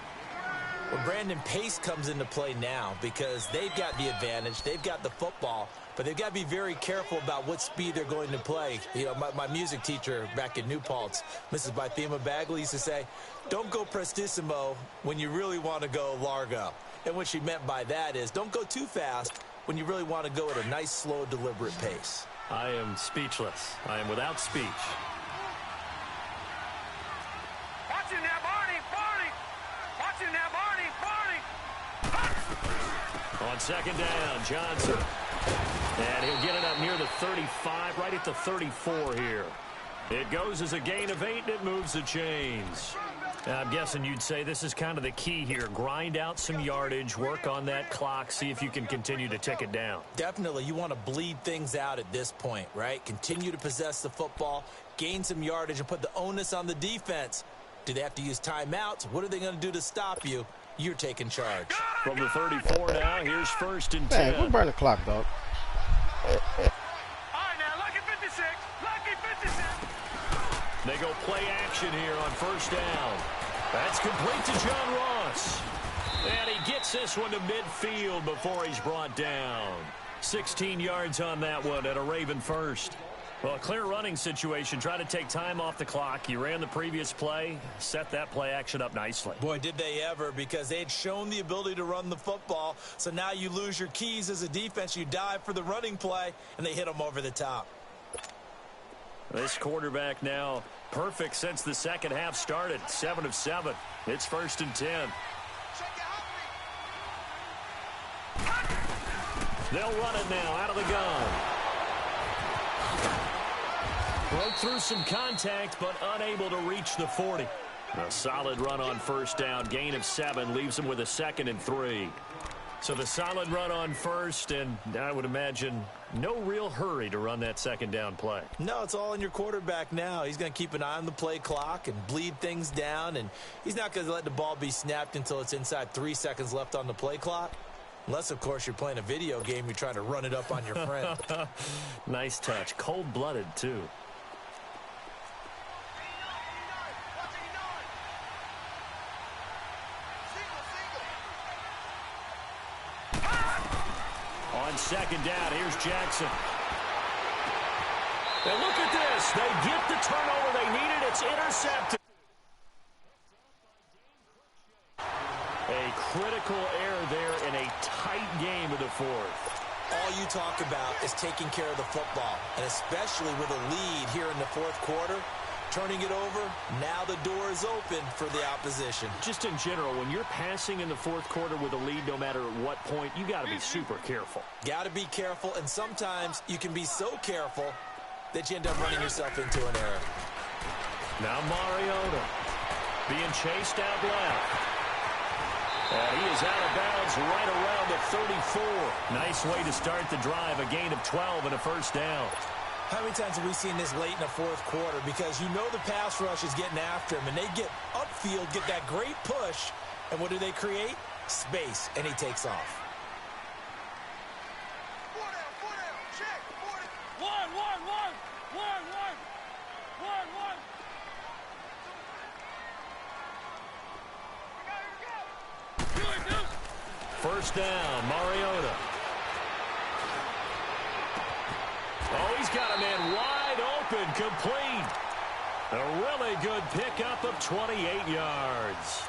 Well, Brandon, pace comes into play now because they've got the advantage. They've got the football, but they've got to be very careful about what speed they're going to play. You know, my music teacher back in New Paltz, Mrs. Bythema Bagley, used to say, don't go prestissimo when you really want to go largo. And what she meant by that is don't go too fast when you really want to go at a nice, slow, deliberate pace. I am speechless. I am without speech. Watch it now, Barney, Barney. Watch it now, Barney, Barney. On 2nd down, Johnson. And he'll get it up near the 35, right at the 34 here. It goes as a gain of 8, and it moves the chains. I'm guessing you'd say this is kind of the key here. Grind out some yardage, work on that clock, see if you can continue to tick it down. Definitely. You want to bleed things out at this point, right? Continue to possess the football, gain some yardage, and put the onus on the defense. Do they have to use timeouts? What are they going to do to stop you? You're taking charge. From the 34 now, here's 1st and 10. Hey, we'll burn the clock, dog. All right, now, lucky 56. Lucky 56. They go play action here on 1st down. That's complete to John Ross. And he gets this one to midfield before he's brought down. 16 yards on that one at a Raven first. Well, a clear running situation. Try to take time off the clock. You ran the previous play, set that play action up nicely. Boy, did they ever, because they had shown the ability to run the football. So now you lose your keys as a defense. You dive for the running play, and they hit them over the top. This quarterback now perfect since the second half started. 7 of 7. It's 1st and 10. They'll run it now out of the gun. Broke through some contact, but unable to reach the 40. A solid run on first down. Gain of 7 leaves him with a 2nd and 3. So the solid run on first, and I would imagine no real hurry to run that 2nd down play. No, it's all in your quarterback now. He's going to keep an eye on the play clock and bleed things down, and he's not going to let the ball be snapped until it's inside 3 seconds left on the play clock. Unless, of course, you're playing a video game, you're trying to run it up on your friend. Nice touch. Cold-blooded, too. On 2nd down, here's Jackson. And look at this. They get the turnover they needed. It's intercepted. A critical error there in a tight game of the 4th. All you talk about is taking care of the football, and especially with a lead here in the 4th quarter. Turning it over, now the door is open for the opposition. Just in general, when you're passing in the 4th quarter with a lead, no matter at what point, you got to be super careful. Got to be careful, and sometimes you can be so careful that you end up running yourself into an error. Now Mariota being chased out left. And he is out of bounds right around the 34. Nice way to start the drive, a gain of 12 and a 1st down. How many times have we seen this late in the 4th quarter? Because you know the pass rush is getting after him, and they get upfield, get that great push, and what do they create? Space, and he takes off. 4 down, check, 4 down. 1. First down, Mariota. Oh, he's got a man wide open, complete. A really good pickup of 28 yards.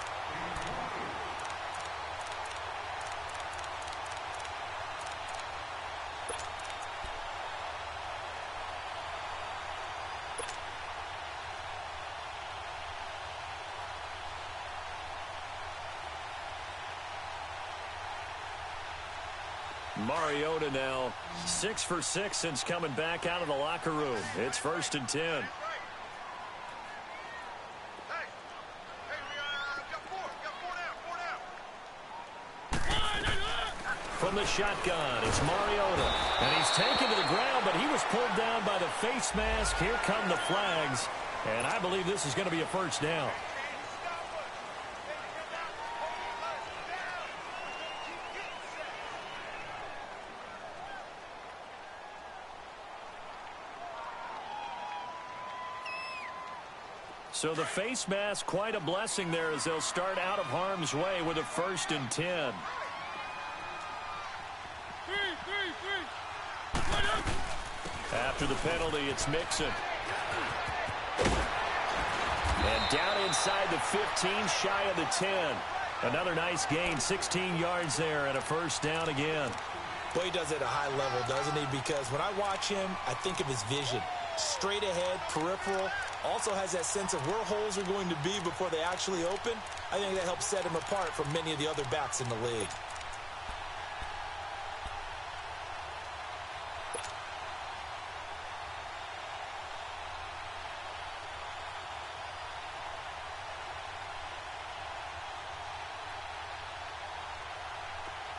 Mariota now 6 for 6 since coming back out of the locker room. It's 1st and 10. From the shotgun, it's Mariota. And he's taken to the ground, but he was pulled down by the face mask. Here come the flags. And I believe this is going to be a 1st down. So the face mask, quite a blessing there as they'll start out of harm's way with a 1st and 10. After the penalty, it's Mixon. And down inside the 15, shy of the 10. Another nice gain, 16 yards there, and a 1st down again. Boy, he does it at a high level, doesn't he? Because when I watch him, I think of his vision. Straight ahead, peripheral, also has that sense of where holes are going to be before they actually open. I think that helps set him apart from many of the other backs in the league.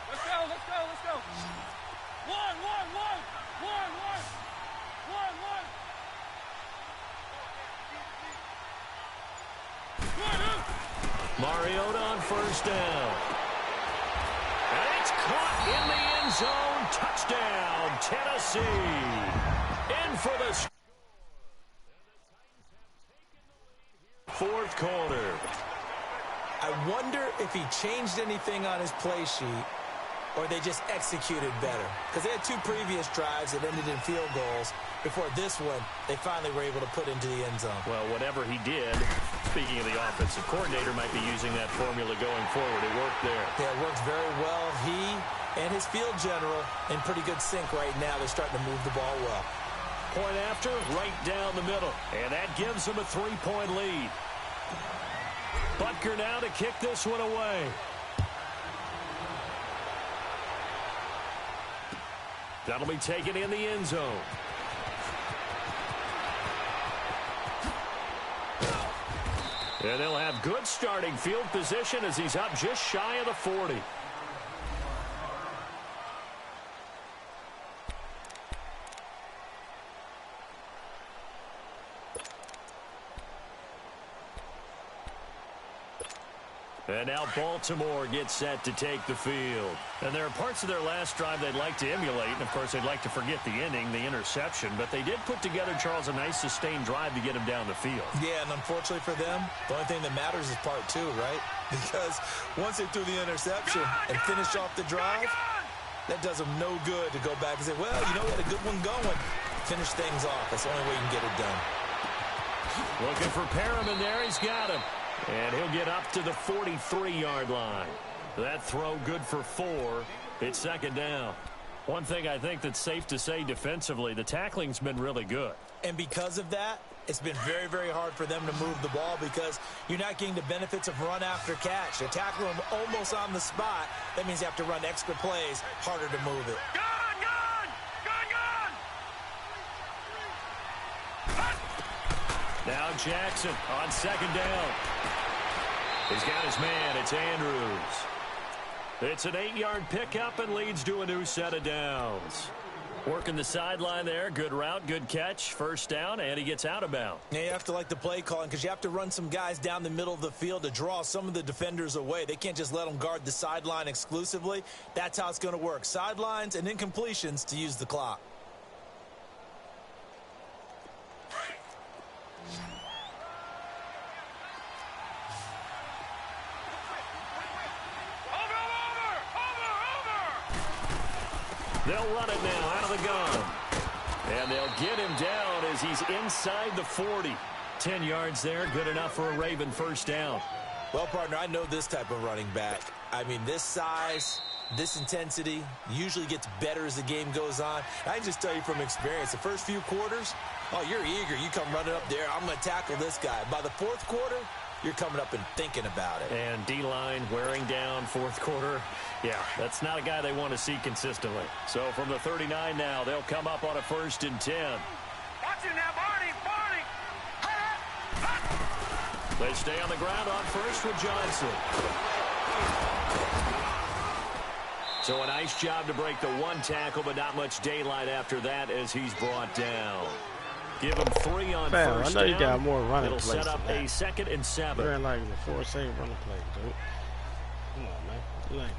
Let's go. 1. Mariota on 1st down. And it's caught in the end zone. Touchdown, Tennessee. In for the score. 4th quarter. I wonder if he changed anything on his play sheet or they just executed better. Because they had 2 previous drives that ended in field goals. Before this one, they finally were able to put into the end zone. Well, whatever he did, speaking of the offensive coordinator, might be using that formula going forward. It worked there. Yeah, it worked very well. He and his field general in pretty good sync right now. They're starting to move the ball well. Point after, right down the middle. And that gives them a 3-point lead. Butker now to kick this one away. That'll be taken in the end zone. And they'll have good starting field position as he's up just shy of the 40. And now Baltimore gets set to take the field. And there are parts of their last drive they'd like to emulate. And, of course, they'd like to forget the inning, the interception. But they did put together, Charles, a nice sustained drive to get him down the field. Yeah, and unfortunately for them, the only thing that matters is part two, right? Because once they threw the interception and finished off the drive, that does them no good to go back and say, well, you know, we had a good one going. Finish things off. That's the only way you can get it done. Looking for Perriman there. He's got him. And he'll get up to the 43-yard line. That throw good for 4. It's second down. One thing I think that's safe to say defensively, the tackling's been really good. And because of that, it's been very, very hard for them to move the ball because you're not getting the benefits of run after catch. They're tackling them almost on the spot. That means you have to run extra plays, harder to move it. Now Jackson on second down. He's got his man. It's Andrews. It's an 8-yard pickup and leads to a new set of downs. Working the sideline there. Good route, good catch. First down, and he gets out of bounds. Yeah, you have to like the play calling because you have to run some guys down the middle of the field to draw some of the defenders away. They can't just let them guard the sideline exclusively. That's how it's going to work. Sidelines and incompletions to use the clock. They'll run it now out of the gun. And they'll get him down as he's inside the 40. 10 yards there, good enough for a Raven first down. Well, partner, I know this type of running back. I mean, this size, this intensity usually gets better as the game goes on. I can just tell you from experience, the first few quarters, oh, you're eager. You come running up there, I'm going to tackle this guy. By the fourth quarter, you're coming up and thinking about it. And D-line wearing down fourth quarter. Yeah, that's not a guy they want to see consistently. So from the 39 now, they'll come up on a 1st and 10. Watch it now, Barney, Barney. They stay on the ground on first with Johnson. So a nice job to break the one tackle, but not much daylight after that as he's brought down. Give him 3 on Bam, first I know down. you got more running It'll plays set up than a that. 2nd and 7. You're in like the 4 save running play, dude. Come on, man. You like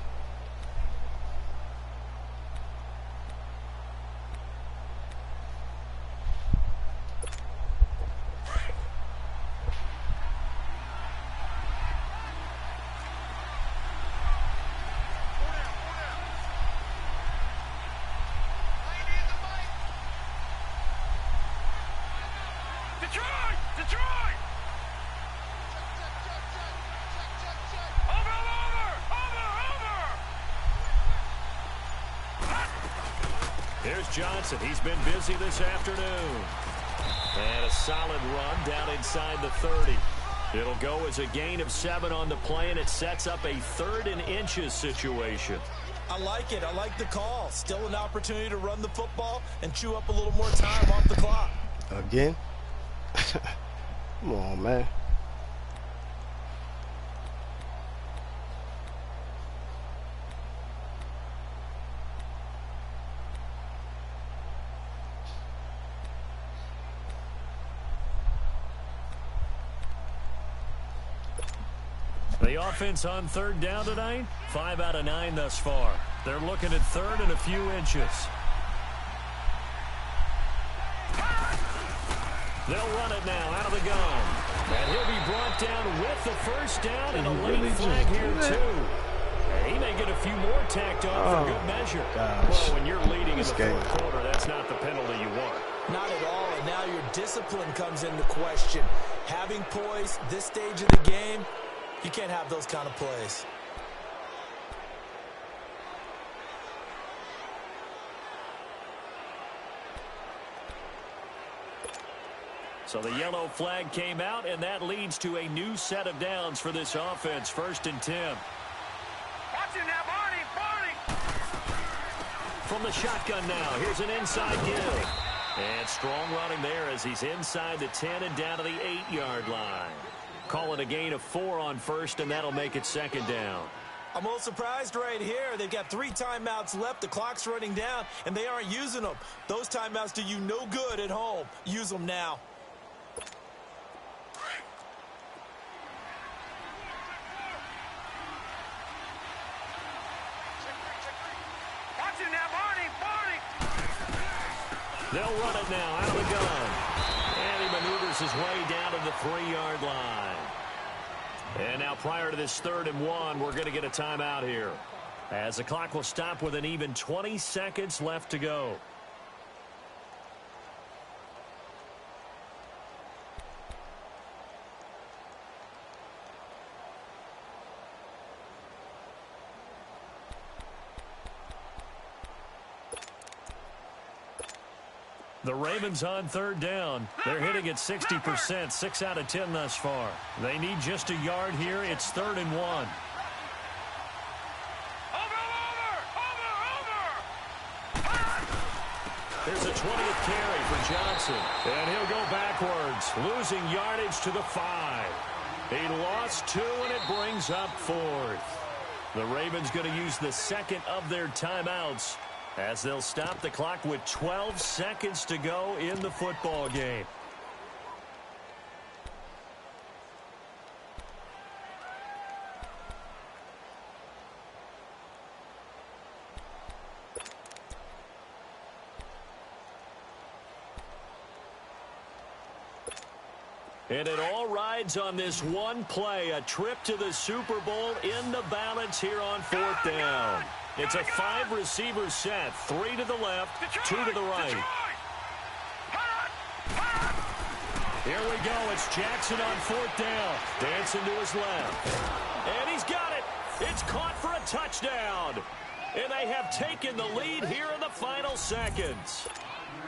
Detroit! Detroit! Over! Here's Johnson. He's been busy this afternoon. And a solid run down inside the 30. It'll go as a gain of 7 on the play, and it sets up a 3rd and inches situation. I like it. I like the call. Still an opportunity to run the football and chew up a little more time off the clock. again? Come on, man. The offense on 3rd down tonight, 5 out of 9 thus far. They're looking at 3rd and a few inches. They'll run it now out of the gun. And he'll be brought down with the first down and a late flag here, too. And he may get a few more tacked on for good measure. Gosh. Well, when you're leading in the game. 4th quarter, that's not the penalty you want. Not at all, and now your discipline comes into question. Having poise this stage of the game, you can't have those kind of plays. So the yellow flag came out, and that leads to a new set of downs for this offense. 1st and 10. Watch it now, Barney, Barney. From the shotgun now, here's an inside give. And strong running there as he's inside the 10 and down to the 8-yard line. call it a gain of 4 on first, and that'll make it second down. I'm a little surprised right here. They've got 3 timeouts left. The clock's running down, and they aren't using them. Those timeouts do you no good at home. Use them now. Watch it now, Barney. They'll run it now out of the gun. And he maneuvers his way down to the 3-yard line. And now prior to this 3rd and 1, we're going to get a timeout here, as the clock will stop with an even 20 seconds left to go. The Ravens on 3rd down. They're hitting at 60%, 6 out of 10 thus far. They need just a yard here. It's 3rd and 1. Over! There's a 20th carry for Johnson. And he'll go backwards, losing yardage to the 5. He lost 2, and it brings up 4th. The Ravens going to use the second of their timeouts, as they'll stop the clock with 12 seconds to go in the football game. And it all rides on this one play, a trip to the Super Bowl in the balance here on 4th down. It's a 5-receiver set, 3 to the left, 2 to the right. Here we go. It's Jackson on 4th down. Dancing to his left. And he's got it. It's caught for a touchdown. And they have taken the lead here in the final seconds.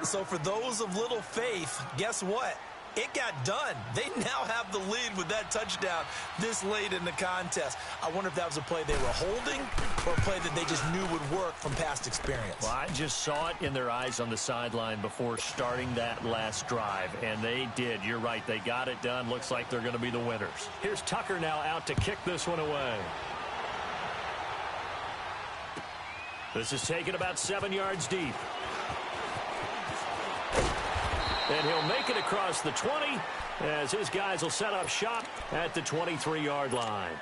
So for those of little faith, guess what? It got done. They now have the lead with that touchdown this late in the contest. I wonder if that was a play they were holding or a play that they just knew would work from past experience. Well, I just saw it in their eyes on the sideline before starting that last drive, and they did. You're right. They got it done. Looks like they're going to be the winners. Here's Tucker now out to kick this one away. This is taken about 7 yards deep. And he'll make it across the 20 as his guys will set up shop at the 23-yard line.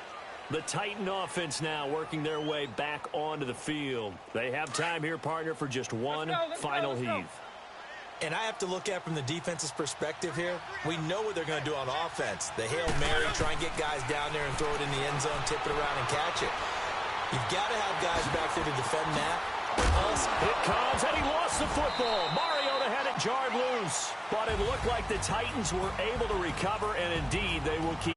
The Titan offense now working their way back onto the field. They have time here, partner, for just one final heave. And I have to look at from the defense's perspective here. We know what they're going to do on offense. The Hail Mary, try and get guys down there and throw it in the end zone, tip it around and catch it. You've got to have guys back there to defend that. It comes, and he lost the football. Mariota had it jarred loose. But it looked like the Titans were able to recover, and indeed they will keep